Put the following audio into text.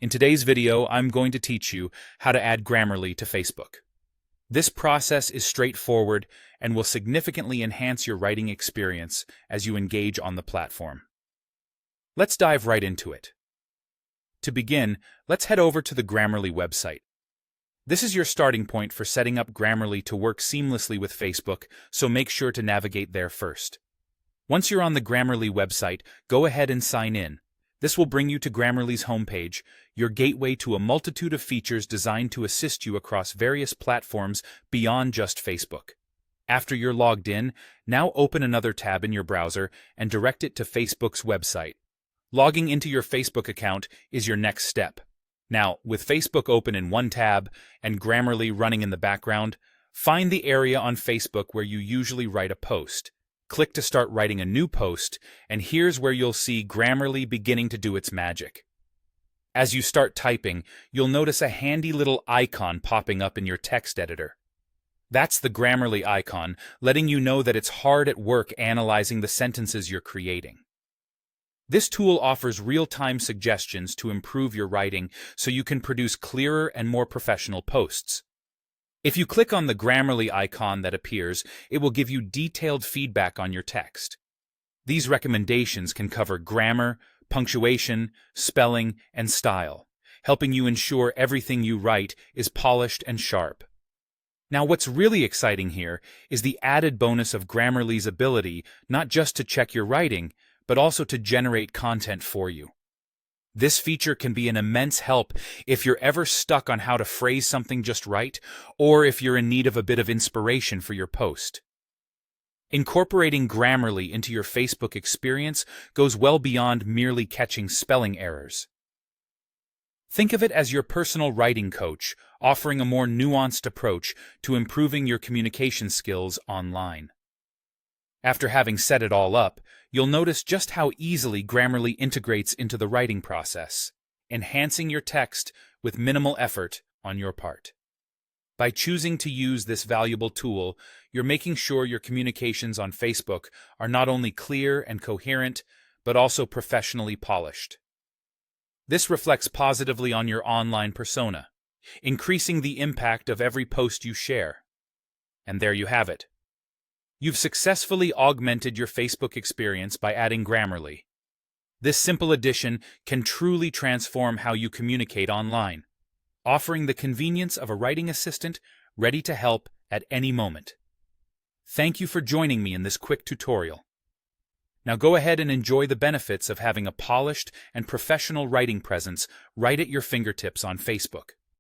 In today's video, I'm going to teach you how to add Grammarly to Facebook. This process is straightforward and will significantly enhance your writing experience as you engage on the platform. Let's dive right into it. To begin, let's head over to the Grammarly website. This is your starting point for setting up Grammarly to work seamlessly with Facebook, so make sure to navigate there first. Once you're on the Grammarly website, go ahead and sign in. This will bring you to Grammarly's homepage, your gateway to a multitude of features designed to assist you across various platforms beyond just Facebook. After you're logged in, now open another tab in your browser and direct it to Facebook's website. Logging into your Facebook account is your next step. Now, with Facebook open in one tab and Grammarly running in the background, find the area on Facebook where you usually write a post. Click to start writing a new post, and here's where you'll see Grammarly beginning to do its magic. As you start typing, you'll notice a handy little icon popping up in your text editor. That's the Grammarly icon, letting you know that it's hard at work analyzing the sentences you're creating. This tool offers real-time suggestions to improve your writing so you can produce clearer and more professional posts. If you click on the Grammarly icon that appears, it will give you detailed feedback on your text. These recommendations can cover grammar, punctuation, spelling, and style, helping you ensure everything you write is polished and sharp. Now, what's really exciting here is the added bonus of Grammarly's ability not just to check your writing, but also to generate content for you. This feature can be an immense help if you're ever stuck on how to phrase something just right, or if you're in need of a bit of inspiration for your post. Incorporating Grammarly into your Facebook experience goes well beyond merely catching spelling errors. Think of it as your personal writing coach, offering a more nuanced approach to improving your communication skills online. After having set it all up, you'll notice just how easily Grammarly integrates into the writing process, enhancing your text with minimal effort on your part. By choosing to use this valuable tool, you're making sure your communications on Facebook are not only clear and coherent, but also professionally polished. This reflects positively on your online persona, increasing the impact of every post you share. And there you have it. You've successfully augmented your Facebook experience by adding Grammarly. This simple addition can truly transform how you communicate online, offering the convenience of a writing assistant ready to help at any moment. Thank you for joining me in this quick tutorial. Now go ahead and enjoy the benefits of having a polished and professional writing presence right at your fingertips on Facebook.